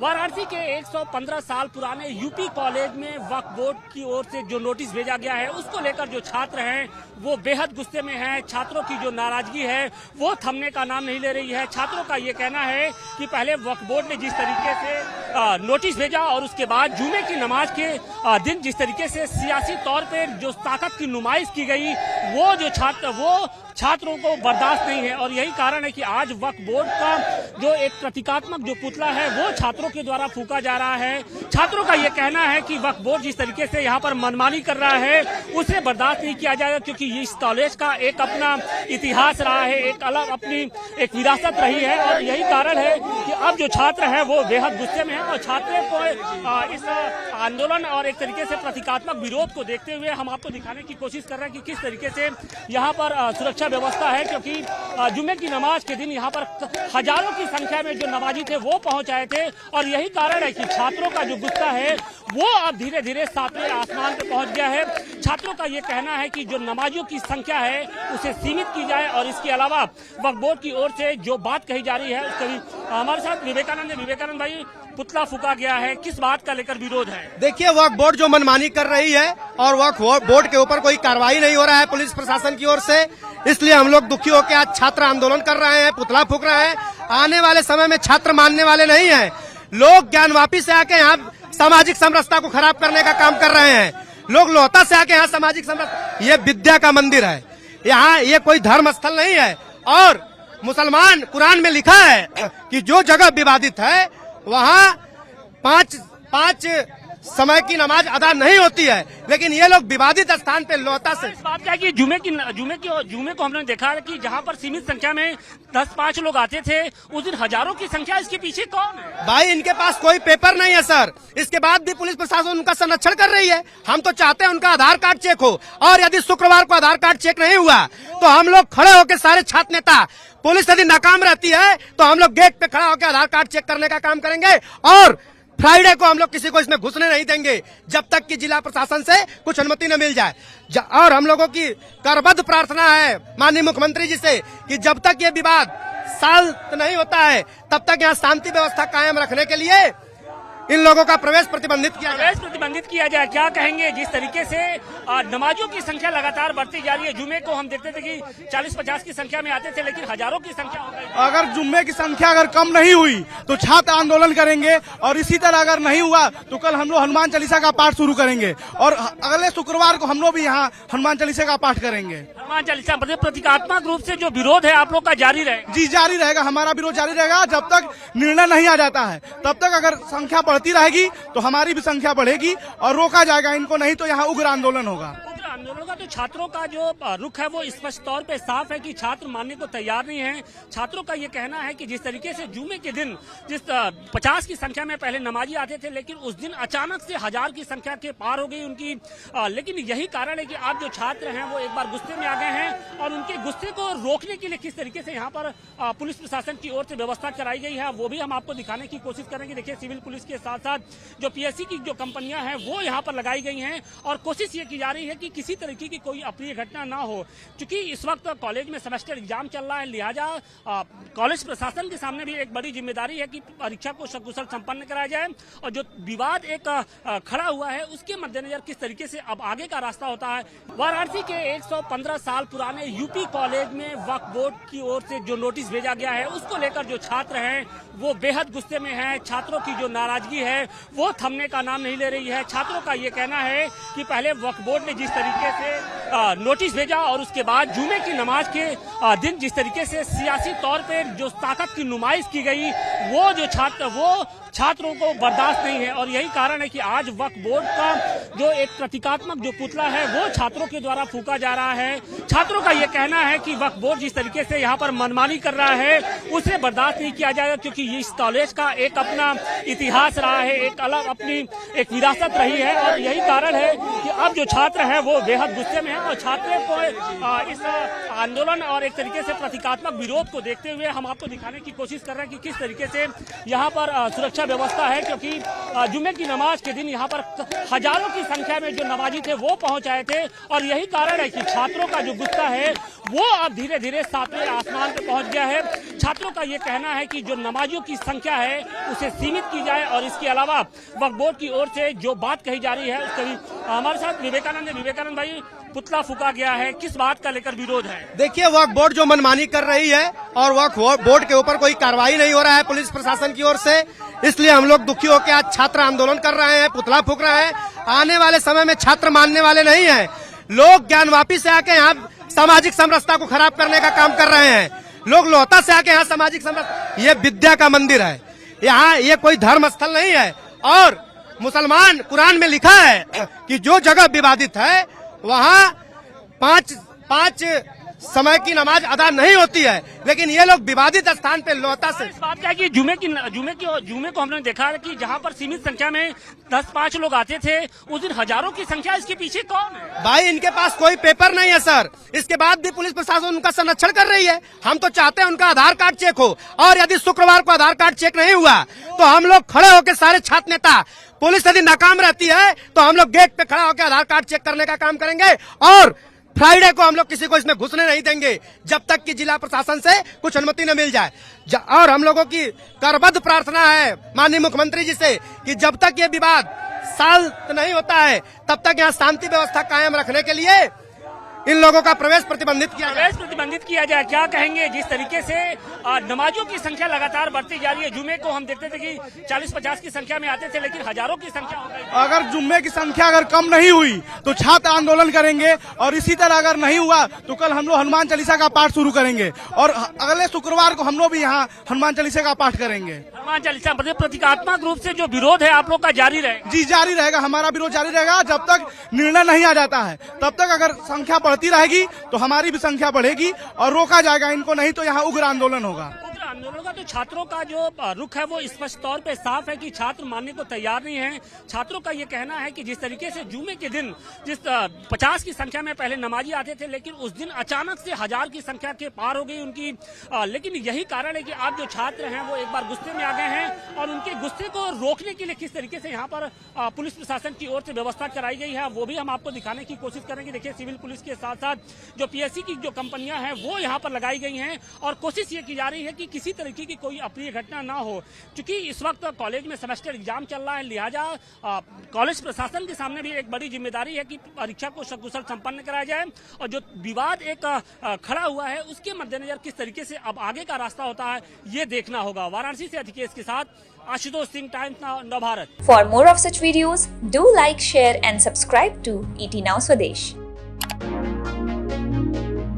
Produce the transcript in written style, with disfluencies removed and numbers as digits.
वाराणसी के 115 साल पुराने यूपी कॉलेज में वक्फ बोर्ड की ओर से जो नोटिस भेजा गया है उसको लेकर जो छात्र हैं वो बेहद गुस्से में हैं। छात्रों की जो नाराजगी है वो थमने का नाम नहीं ले रही है। छात्रों का ये कहना है कि पहले वक्फ बोर्ड ने जिस तरीके से नोटिस भेजा और उसके बाद जुमे की नमाज के दिन जिस तरीके से सियासी तौर पे जो ताकत की नुमाइश की गई वो छात्रों को बर्दाश्त नहीं है। और यही कारण है कि आज वक्फ बोर्ड का जो एक प्रतीकात्मक जो पुतला है वो छात्रों के द्वारा फूंका जा रहा है। छात्रों का ये कहना है कि वक्फ बोर्ड जिस तरीके से यहाँ पर मनमानी कर रहा है उसे बर्दाश्त नहीं किया जाएगा, क्योंकि इस कॉलेज का एक अपना इतिहास रहा है, एक अलग अपनी एक विरासत रही है। और यही कारण है कि अब जो छात्र है वो बेहद गुस्से में है। और छात्रों को इस आंदोलन और एक तरीके से प्रतीकात्मक विरोध को देखते हुए हम आपको दिखाने की कोशिश कर रहे हैं कि किस तरीके से यहाँ पर सुरक्षा व्यवस्था है, क्योंकि जुमे की नमाज के दिन यहाँ पर हजारों की संख्या में जो नमाजी थे वो पहुंच आए थे। और यही कारण है कि छात्रों का जो गुस्सा है वो अब धीरे धीरे सातवें आसमान पे पहुंच गया है। छात्रों का ये कहना है कि जो नमाजियों की संख्या है उसे सीमित की जाए और इसके अलावा वक्फ बोर्ड की ओर से जो बात कही जा रही है उसका भी हमारे साथ विवेकानंद भाई, पुतला फूका गया है, किस बात का लेकर विरोध है? देखिए, वक्फ बोर्ड जो मनमानी कर रही है और वक्फ बोर्ड के ऊपर कोई कार्रवाई नहीं हो रहा है पुलिस प्रशासन की ओर से, इसलिए हम लोग दुखी होकर आज छात्र आंदोलन कर रहे हैं, पुतला फूक रहे हैं। आने वाले समय में छात्र मानने वाले नहीं हैं। लोग ज्ञानवापी से आके यहाँ सामाजिक समरसता को खराब करने का काम कर रहे हैं। लोग लोहता से आके यहाँ सामाजिक समरसता, ये विद्या का मंदिर है, यहाँ ये कोई धर्म स्थल नहीं है। और मुसलमान कुरान में लिखा है कि जो जगह विवादित है वहाँ पांच समय की नमाज अदा नहीं होती है, लेकिन ये लोग विवादित स्थान पे लोहता से। इस बात क्या है कि जुमे को हमने देखा है कि जहाँ पर सीमित संख्या में 10-5 लोग आते थे, उस दिन हजारों की संख्या। इसके पीछे कौन है? भाई, इनके पास कोई पेपर नहीं है सर। इसके बाद भी पुलिस प्रशासन उनका संरक्षण कर रही है। हम तो चाहते हैं उनका आधार कार्ड चेक हो, और यदि शुक्रवार को आधार कार्ड चेक नहीं हुआ तो हम लोग खड़े होकर सारे छात्र नेता, पुलिस यदि नाकाम रहती है तो हम लोग गेट पे खड़ा होकर आधार कार्ड चेक करने का काम करेंगे। और फ्राइडे को हम लोग किसी को इसमें घुसने नहीं देंगे जब तक कि जिला प्रशासन से कुछ अनुमति न मिल जाए। और हम लोगों की करबद्ध प्रार्थना है माननीय मुख्यमंत्री जी से कि जब तक ये विवाद शांत नहीं होता है तब तक यहाँ शांति व्यवस्था कायम रखने के लिए इन लोगों का प्रवेश प्रतिबंधित किया जाए। क्या कहेंगे? जिस तरीके से नमाजियों की संख्या लगातार बढ़ती जा रही है। जुमे को हम देखते थे कि 40-50 की संख्या में आते थे, लेकिन हजारों की संख्या हो गई। अगर जुम्मे की संख्या अगर कम नहीं हुई तो छात्र आंदोलन करेंगे, और इसी तरह अगर नहीं हुआ तो कल हम लोग हनुमान चालीसा का पाठ शुरू करेंगे, और अगले शुक्रवार को हम लोग भी यहाँ हनुमान चालीसा का पाठ करेंगे। हनुमान चालीसा प्रतीकात्मक रूप से जो विरोध है आप लोग का जारी रहेगा? जी, जारी रहेगा। हमारा विरोध जारी रहेगा जब तक निर्णय नहीं आ जाता है। तब तक अगर संख्या बढ़ती रहेगी तो हमारी भी संख्या बढ़ेगी और रोका जाएगा इनको, नहीं तो यहाँ उग्र आंदोलन होगा। आंदोलन का तो छात्रों का जो रुख है वो स्पष्ट तौर पे साफ है कि छात्र मानने को तैयार नहीं है। छात्रों का ये कहना है कि जिस तरीके से जुमे के दिन 50 की संख्या में पहले नमाजी आते थे, लेकिन उस दिन अचानक से 1000 की संख्या के पार हो गई उनकी। लेकिन यही कारण है कि आज जो छात्र हैं वो एक बार गुस्से में आ गए हैं, और उनके गुस्से को रोकने के लिए किस तरीके से यहाँ पर पुलिस प्रशासन की ओर से व्यवस्था कराई गई है वो भी हम आपको दिखाने की कोशिश करेंगे। देखिए, सिविल पुलिस के साथ साथ जो PSC की जो कंपनियां हैं वो यहाँ पर लगाई गई हैं, और कोशिश ये की जा रही है कि किसी तरीके की कोई अप्रिय घटना ना हो। क्योंकि इस वक्त कॉलेज में सेमेस्टर एग्जाम चल रहा है, लिहाजा कॉलेज प्रशासन के सामने भी एक बड़ी जिम्मेदारी है कि परीक्षा को सकुशल संपन्न कराया जाए। और जो विवाद एक खड़ा हुआ है उसके मद्देनजर किस तरीके से अब आगे का रास्ता होता है। वाराणसी के 115 साल पुराने यूपी कॉलेज में वक्फ बोर्ड की ओर से जो नोटिस भेजा गया है उसको लेकर जो छात्र हैं वो बेहद गुस्से में हैं। छात्रों की जो नाराजगी है वो थमने का नाम नहीं ले रही है। छात्रों का ये कहना है कि पहले वक्फ बोर्ड ने जिस तरीके से नोटिस भेजा और उसके बाद जुमे की नमाज के दिन जिस तरीके से सियासी तौर पे जो ताकत की नुमाइश की गई वो छात्रों को बर्दाश्त नहीं है। और यही कारण है कि आज वक्फ बोर्ड का जो एक प्रतीकात्मक जो पुतला है वो छात्रों के द्वारा फूका जा रहा है। छात्रों का ये कहना है कि वक्फ बोर्ड जिस तरीके से यहाँ पर मनमानी कर रहा है उसे बर्दाश्त नहीं किया जाएगा, क्योंकि इस कॉलेज का एक अपना इतिहास रहा है, एक अलग अपनी एक विरासत रही है। और यही कारण है कि अब जो छात्र है वो बेहद गुस्से में है। और छात्रों को इस आंदोलन और एक तरीके से प्रतीकात्मक विरोध को देखते हुए हम आपको दिखाने की कोशिश कर रहे हैं कि किस तरीके से यहाँ पर सुरक्षा व्यवस्था है, क्योंकि जुमे की नमाज के दिन यहाँ पर हजारों की संख्या में जो नमाजी थे वो पहुंच आए थे। और यही कारण है कि छात्रों का जो गुस्सा है वो अब धीरे धीरे सातवें आसमान पे पहुंच गया है। छात्रों का ये कहना है कि जो नमाजियों की संख्या है उसे सीमित की जाए और इसके अलावा वक्फ बोर्ड की ओर से जो बात कही जा रही है उसके भी हमारे साथ विवेकानंद भाई, पुतला फूका गया है, किस बात का लेकर विरोध है? देखिए, वक्फ बोर्ड जो मनमानी कर रही है और वक्फ बोर्ड के ऊपर कोई कार्रवाई नहीं हो रहा है पुलिस प्रशासन की ओर से, इसलिए हम लोग दुखी होकर आज छात्र आंदोलन कर रहे हैं, पुतला फूक रहे हैं। आने वाले समय में छात्र मानने वाले नहीं हैं। लोग ज्ञानवापी से आके यहाँ सामाजिक समरसता को खराब करने का काम कर रहे हैं। लोग लोहता से आके यहाँ सामाजिक समरसता, ये विद्या का मंदिर है, यहाँ ये कोई धर्म स्थल नहीं है। और मुसलमान कुरान में लिखा है कि जो जगह विवादित है वहाँ पांच समय की नमाज अदा नहीं होती है, लेकिन ये लोग विवादित स्थान पे लोहता से। इस बात का है कि जुमे को हमने देखा है कि जहाँ पर सीमित संख्या में 10-5 लोग आते थे, उस दिन हजारों की संख्या, इसके पीछे कौन है? भाई, इनके पास कोई पेपर नहीं है सर, इसके बाद भी पुलिस प्रशासन उनका संरक्षण कर रही है। हम तो चाहते हैं उनका आधार कार्ड चेक हो, और यदि शुक्रवार को आधार कार्ड चेक नहीं हुआ तो हम लोग खड़े होकर सारे छात्र नेता, पुलिस यदि नाकाम रहती है तो हम लोग गेट पे खड़ा होकर आधार कार्ड चेक करने का काम करेंगे। और फ्राइडे को हम लोग किसी को इसमें घुसने नहीं देंगे जब तक कि जिला प्रशासन से कुछ अनुमति न मिल जाए। और हम लोगों की करबद्ध प्रार्थना है माननीय मुख्यमंत्री जी से कि जब तक ये विवाद शांत नहीं होता है तब तक यहाँ शांति व्यवस्था कायम रखने के लिए इन लोगों का प्रवेश प्रतिबंधित किया जाए। क्या कहेंगे जिस तरीके से नमाजियों की संख्या लगातार बढ़ती जा रही है? जुमे को हम देखते थे कि 40-50 की संख्या में आते थे, लेकिन हजारों की संख्या हो गई। अगर जुम्मे की संख्या अगर कम नहीं हुई तो छात्र आंदोलन करेंगे, और इसी तरह अगर नहीं हुआ तो कल हम लोग हनुमान चालीसा का पाठ शुरू करेंगे, और अगले शुक्रवार को हम लोग भी यहाँ हनुमान चालीसा का पाठ करेंगे। हनुमान चालीसा प्रतीकात्मक रूप से जो विरोध है आप लोग का जारी रहेगा? जी, जारी रहेगा, हमारा विरोध जारी रहेगा जब तक निर्णय नहीं आ जाता है। तब तक अगर संख्या बढ़ती रहेगी तो हमारी भी संख्या बढ़ेगी और रोका जाएगा इनको, नहीं तो यहाँ उग्र आंदोलन होगा। आंदोलन का तो छात्रों का जो रुख है वो स्पष्ट तौर पे साफ है कि छात्र मानने को तैयार नहीं हैं। छात्रों का ये कहना है कि जिस तरीके से जुमे के दिन 50 की संख्या में पहले नमाजी आते थे, लेकिन उस दिन अचानक से 1000 की संख्या के पार हो गई उनकी। लेकिन यही कारण है कि आज जो छात्र हैं वो एक बार गुस्से में आ गए हैं, और उनके गुस्से को रोकने के लिए किस तरीके से यहाँ पर पुलिस प्रशासन की ओर से व्यवस्था कराई गई है वो भी हम आपको दिखाने की कोशिश करेंगे। देखिए, सिविल पुलिस के साथ साथ जो PSC की जो कंपनियां हैं वो यहाँ पर लगाई गई हैं, और कोशिश ये की जा रही है कि किसी तरीके की कोई अप्रिय घटना ना हो। क्योंकि इस वक्त कॉलेज में सेमेस्टर एग्जाम चल रहा है, लिहाजा कॉलेज प्रशासन के सामने भी एक बड़ी जिम्मेदारी है कि परीक्षा को सकुशल संपन्न कराया जाए। और जो विवाद एक खड़ा हुआ है उसके मद्देनजर किस तरीके से अब आगे का रास्ता होता है ये देखना होगा। वाराणसी से अधिकेश के साथ Ashutosh Singh, times now Bharat. For more of such videos, do like, share and subscribe to ET Now Swadesh.